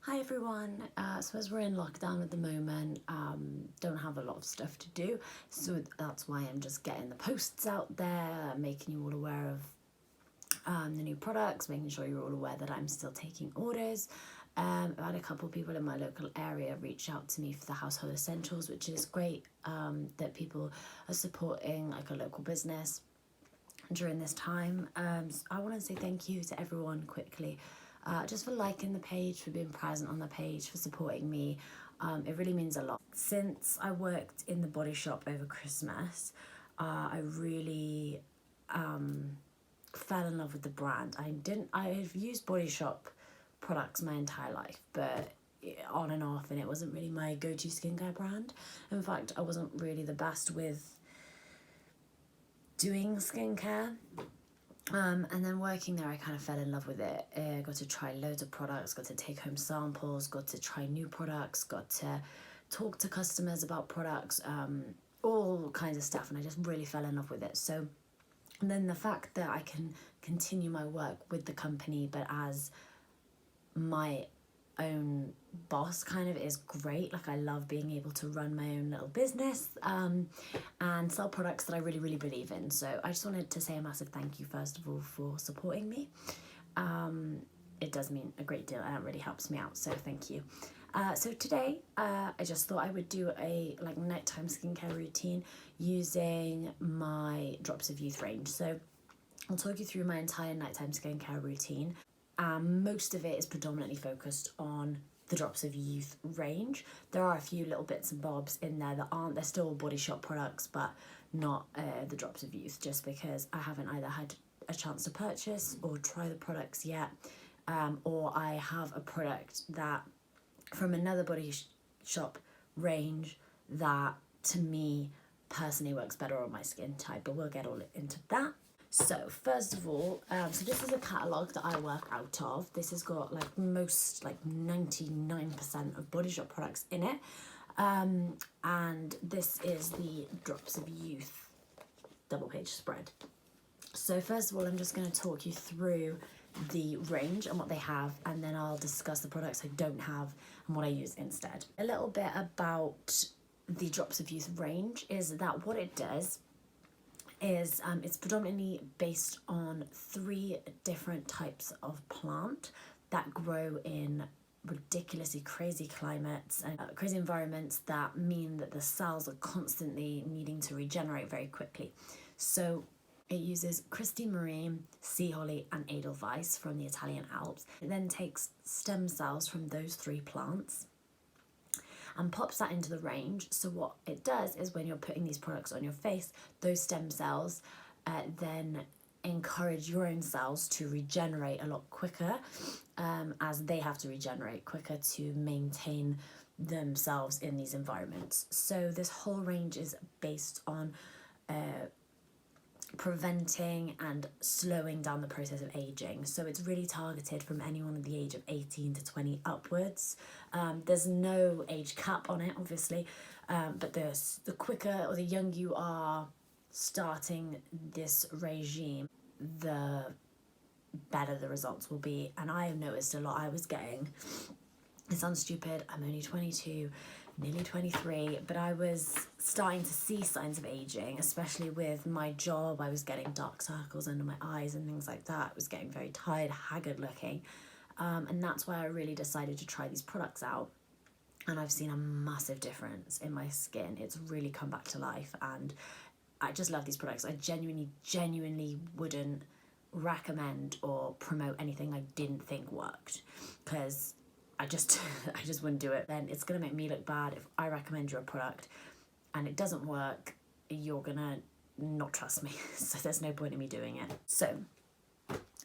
Hi everyone, so as we're in lockdown at the moment, don't have a lot of stuff to do, so that's why I'm just getting the posts out there, making you all aware of the new products, making sure you're all aware that I'm still taking orders. I've had a couple of people in my local area reach out to me for the household essentials, which is great, that people are supporting like a local business during this time. So I want to say thank you to everyone quickly, just for liking the page, for being present on the page, for supporting me. It really means a lot. Since I worked in the body shop over Christmas, I really fell in love with the brand. I've used Body Shop products my entire life, but on and off, and it wasn't really my go-to skincare brand. In fact, I wasn't really the best with doing skincare. And then working there, I kind of fell in love with it. Got to try loads of products, got to take home samples, got to try new products, got to talk to customers about products, all kinds of stuff, and I just really fell in love with it. So, and then the fact that I can continue my work with the company, but as my own boss kind of, is great. Like, I love being able to run my own little business and sell products that I really, really believe in. So I just wanted to say a massive thank you, first of all, for supporting me. It does mean a great deal and it really helps me out, so thank you. So today, I just thought I would do a nighttime skincare routine using my Drops of Youth range. So I'll talk you through my entire nighttime skincare routine. Most of it is predominantly focused on the Drops of Youth range. There are a few little bits and bobs in there that aren't. They're still Body Shop products, but not the Drops of Youth, just because I haven't either had a chance to purchase or try the products yet, or I have a product that from another Body Shop range that to me personally works better on my skin type, but we'll get all into that. So first of all, so this is a catalogue that I work out of. This has got 99% of Body Shop products in it. And this is the Drops of Youth double page spread. So first of all, I'm just going to talk you through the range and what they have, and then I'll discuss the products I don't have and what I use instead. A little bit about the Drops of Youth range is that what it does is it's predominantly based on 3 different types of plant that grow in ridiculously crazy climates and crazy environments that mean that the cells are constantly needing to regenerate very quickly. So it uses Christy Marine, Sea Holly and Edelweiss from the Italian Alps. It then takes stem cells from those 3 plants and pops that into the range. So what it does is when you're putting these products on your face, those stem cells then encourage your own cells to regenerate a lot quicker, as they have to regenerate quicker to maintain themselves in these environments. So this whole range is based on preventing and slowing down the process of aging. So it's really targeted from anyone at the age of 18 to 20 upwards. There's no age cap on it, obviously, but the quicker or the younger you are starting this regime, the better the results will be. And I have noticed a lot. I was getting, it sounds stupid, I'm only 22, nearly 23, but I was starting to see signs of aging, especially with my job. I was getting dark circles under my eyes and things like that. I was getting very tired, haggard looking, and that's why I really decided to try these products out, and I've seen a massive difference in my skin. It's really come back to life, and I just love these products. I genuinely wouldn't recommend or promote anything I didn't think worked, because I just wouldn't do it. Then it's gonna make me look bad if I recommend you a product and it doesn't work. You're gonna not trust me, so there's no point in me doing it. So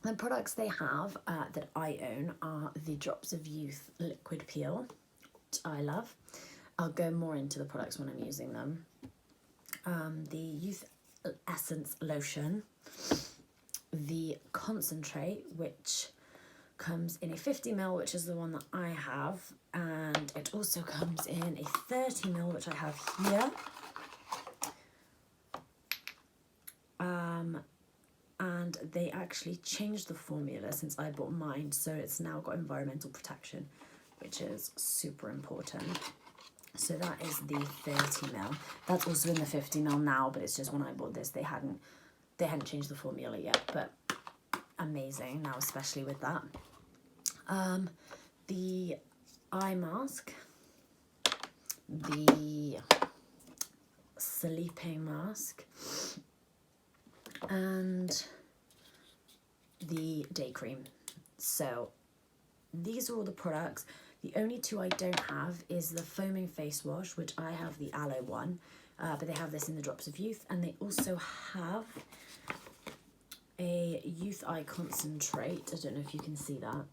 the products they have that I own are the Drops of Youth liquid peel, which I love. I'll go more into the products when I'm using them. The Youth Essence lotion, the concentrate, which comes in a 50ml, which is the one that I have, and it also comes in a 30ml, which I have here. And they actually changed the formula since I bought mine, so it's now got environmental protection, which is super important. So that is the 30ml. That's also in the 50ml now, but it's just when I bought this, they hadn't changed the formula yet, but amazing now, especially with that. The eye mask, the sleeping mask, and the day cream. So these are all the products. The only two I don't have is the foaming face wash, which I have the aloe one, but they have this in the Drops of Youth, and they also have a Youth Eye Concentrate. I don't know if you can see that.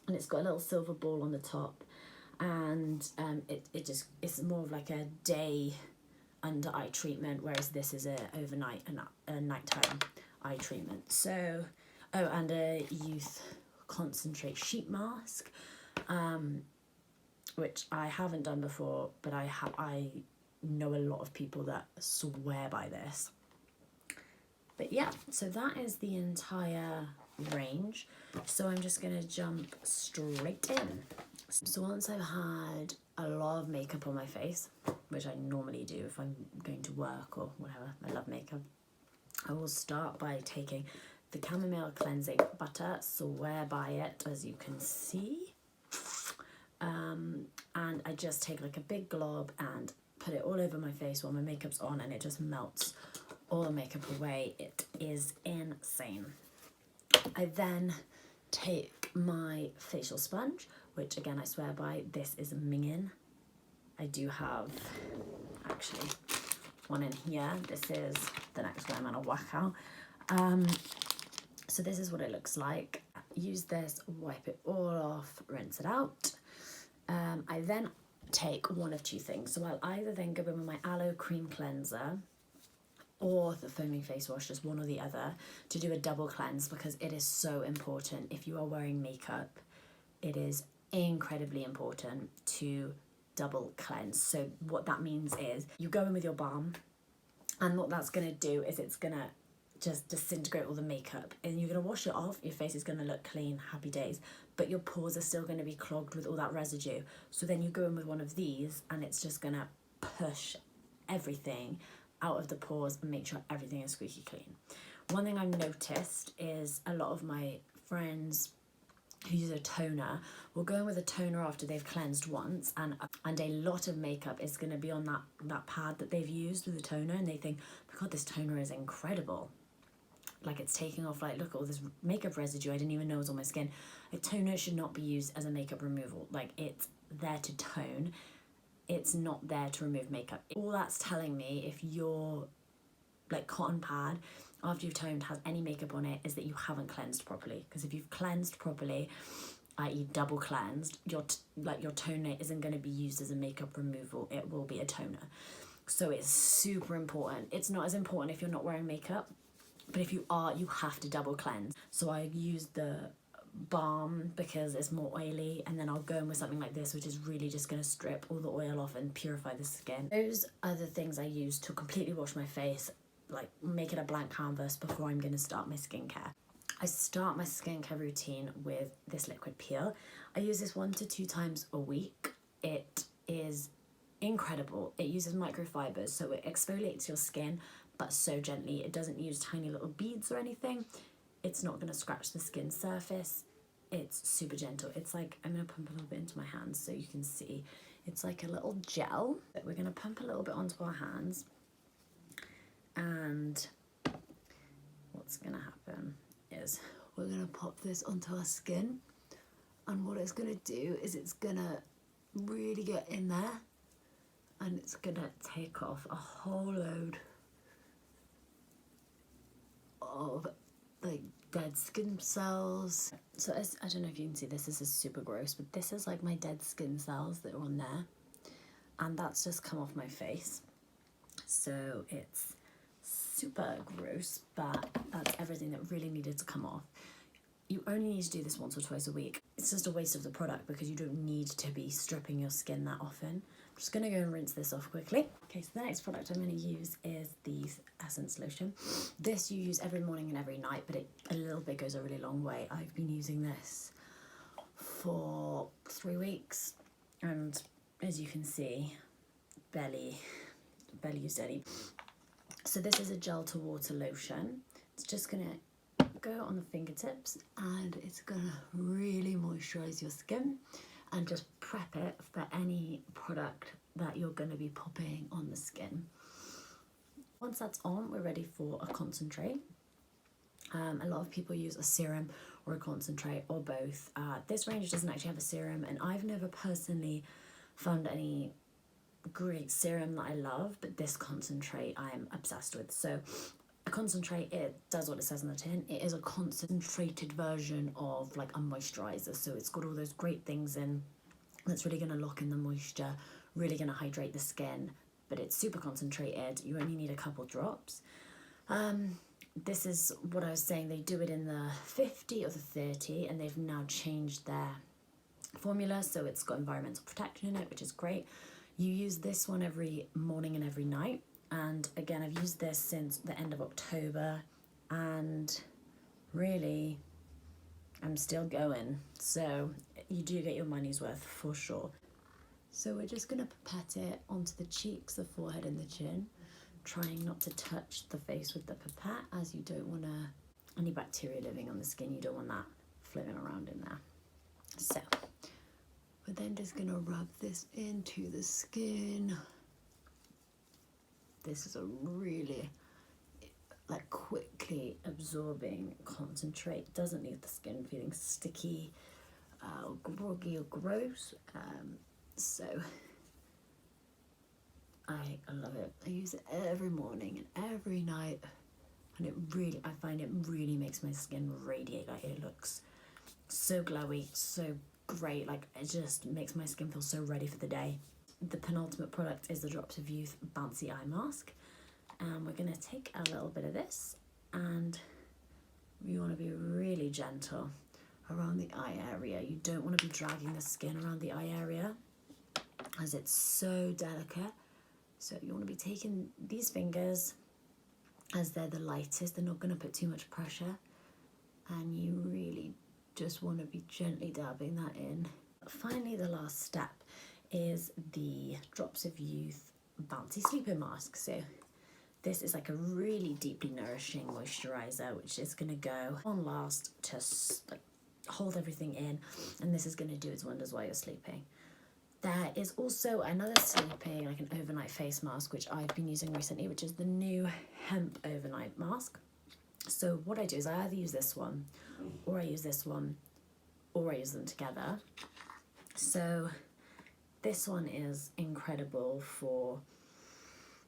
And it's got a little silver ball on the top, and it's more of like a day under eye treatment, whereas this is a overnight and a nighttime eye treatment. So, oh, and a Youth Concentrate sheet mask, which I haven't done before, but I know a lot of people that swear by this. But yeah, so that is the entire range. So I'm just gonna jump straight in. So once I've had a lot of makeup on my face, which I normally do if I'm going to work or whatever, I love makeup, I will start by taking the Chamomile cleansing butter, swear by it, as you can see. And I just take like a big glob and put it all over my face while my makeup's on, and it just melts all the makeup away. It is insane. I then take my facial sponge, which again I swear by, this is Mingin. I do have actually one in here. This is the next one I'm gonna whack out. So this is what it looks like. Use this, wipe it all off, rinse it out. I then take one of two things. So I'll either then go in with my aloe cream cleanser or the foaming face wash, just one or the other, to do a double cleanse, because it is so important. If you are wearing makeup, it is incredibly important to double cleanse. So what that means is you go in with your balm, and what that's going to do is it's going to just disintegrate all the makeup, and you're going to wash it off. Your face is going to look clean, happy days, but your pores are still going to be clogged with all that residue. So then you go in with one of these, and it's just going to push everything out of the pores and make sure everything is squeaky clean. One thing I've noticed is a lot of my friends who use a toner will go in with a toner after they've cleansed once, and a lot of makeup is going to be on that pad that they've used with the toner, and they think, oh my god, this toner is incredible. Like, it's taking off, like, look at all this makeup residue I didn't even know was on my skin. A toner should not be used as a makeup removal. Like, it's there to tone. It's not there to remove makeup. All that's telling me, if your like cotton pad after you've toned has any makeup on it, is that you haven't cleansed properly. Because if you've cleansed properly, i.e. double cleansed, your toner isn't going to be used as a makeup removal. It will be a toner. So it's super important. It's not as important if you're not wearing makeup, but if you are, you have to double cleanse. So I use the balm because it's more oily, and then I'll go in with something like this, which is really just going to strip all the oil off and purify the skin. Those are the things I use to completely wash my face, like make it a blank canvas before I'm going to start my skincare. I start my skincare routine with this liquid peel. I use this 1 to 2 times a week. It is incredible. It uses microfibers, so it exfoliates your skin, but so gently. It doesn't use tiny little beads or anything. It's not going to scratch the skin surface. It's super gentle. It's like, I'm going to pump a little bit into my hands so you can see. It's like a little gel that we're going to pump a little bit onto our hands. And what's going to happen is we're going to pop this onto our skin. And what it's going to do is it's going to really get in there. And it's going to take off a whole load of like dead skin cells. So I don't know if you can see this is super gross, but this is like my dead skin cells that are on there, and that's just come off my face. So it's super gross, but that's everything that really needed to come off. You only need to do this 1 or 2 a week. It's just a waste of the product because you don't need to be stripping your skin that often. I'm just going to go and rinse this off quickly. Okay, so the next product I'm going to use is the Essence Lotion. This you use every morning and every night, but a little bit goes a really long way. I've been using this for 3 weeks, and as you can see, barely used any. So this is a gel to water lotion. It's just gonna go on the fingertips, and it's gonna really moisturize your skin and just prep it for any product that you're gonna be popping on the skin. Once that's on, we're ready for a concentrate. A lot of people use a serum or a concentrate or both. This range doesn't actually have a serum, and I've never personally found any great serum that I love, but this concentrate I'm obsessed with. So a concentrate, it does what it says on the tin. It is a concentrated version of like a moisturizer, so it's got all those great things in that's really going to lock in the moisture, really going to hydrate the skin, but it's super concentrated. You only need a couple drops. This is what I was saying, they do it in the 50 or the 30, and they've now changed their formula, so it's got environmental protection in it, which is great. You use this one every morning and every night, and again, I've used this since the end of October, and really, I'm still going, so you do get your money's worth for sure. So we're just gonna pipette it onto the cheeks, the forehead and the chin, trying not to touch the face with the pipette, as you don't want any bacteria living on the skin, you don't want that floating around in there. So we're then just gonna rub this into the skin. This is a really like quickly absorbing concentrate, doesn't leave the skin feeling sticky or groggy or gross. So I love it. I use it every morning and every night, and I find it really makes my skin radiate. Like, it looks so glowy, so great. Like, it just makes my skin feel so ready for the day. The penultimate product is the Drops of Youth Bouncy Eye Mask, and we're gonna take a little bit of this, and you want to be really gentle around the eye area. You don't want to be dragging the skin around the eye area, as it's so delicate. So you want to be taking these fingers, as they're the lightest, they're not going to put too much pressure, and you really just want to be gently dabbing that in. Finally, the last step is the Drops of Youth Bouncy Sleeping Mask. So this is like a really deeply nourishing moisturizer, which is going to go on last to hold everything in, and this is going to do its wonders while you're sleeping. There is also another sleeping, like an overnight face mask, which I've been using recently, which is the new Hemp overnight mask. So what I do is I either use this one, or I use this one, or I use them together. So this one is incredible for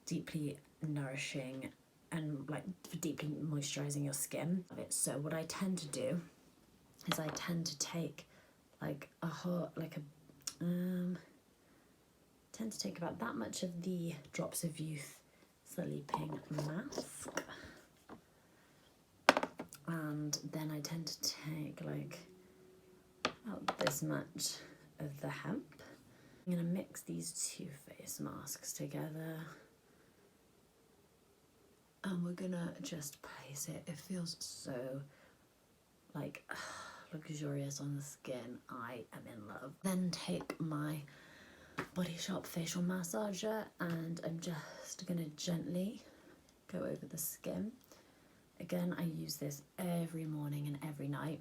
deeply nourishing and like for deeply moisturizing your skin. So what I tend to do is I tend to take like tend to take about that much of the Drops of Youth Sleeping Mask, and then I tend to take like about this much of the Hemp. I'm gonna mix these two face masks together, and we're gonna just place it. It feels so like luxurious on the skin. I am in love. Then take my Body Shop facial massager, and I'm just gonna gently go over the skin. Again, I use this every morning and every night,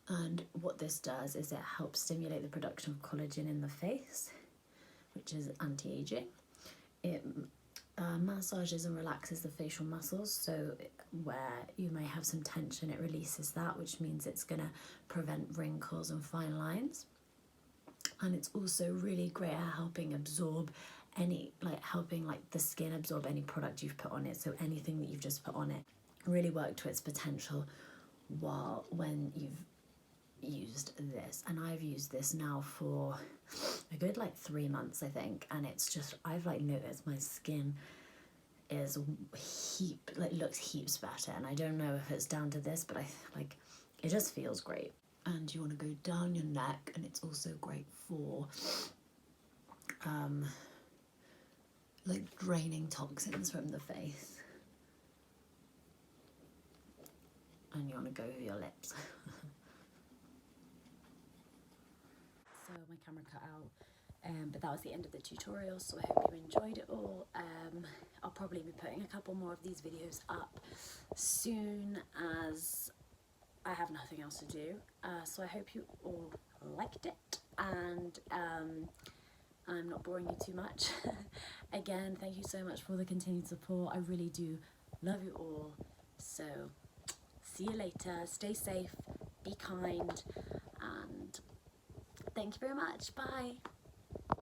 and what this does is it helps stimulate the production of collagen in the face, which is anti-aging. It massages and relaxes the facial muscles, so where you may have some tension, it releases that, which means it's gonna prevent wrinkles and fine lines. And it's also really great at helping absorb helping the skin absorb any product you've put on it. So anything that you've just put on it really work to its potential when you've used this. And I've used this now for a good 3 months, I think, and it's just, I've noticed my skin is looks heaps better, and I don't know if it's down to this, but it just feels great. And you want to go down your neck, and it's also great for draining toxins from the face. And you want to go over your lips. so my camera cut out. But that was the end of the tutorial, so I hope you enjoyed it all. I'll probably be putting a couple more of these videos up soon as I have nothing else to do. So I hope you all liked it, and I'm not boring you too much. Again, thank you so much for the continued support. I really do love you all. So see you later. Stay safe, be kind, and thank you very much. Bye.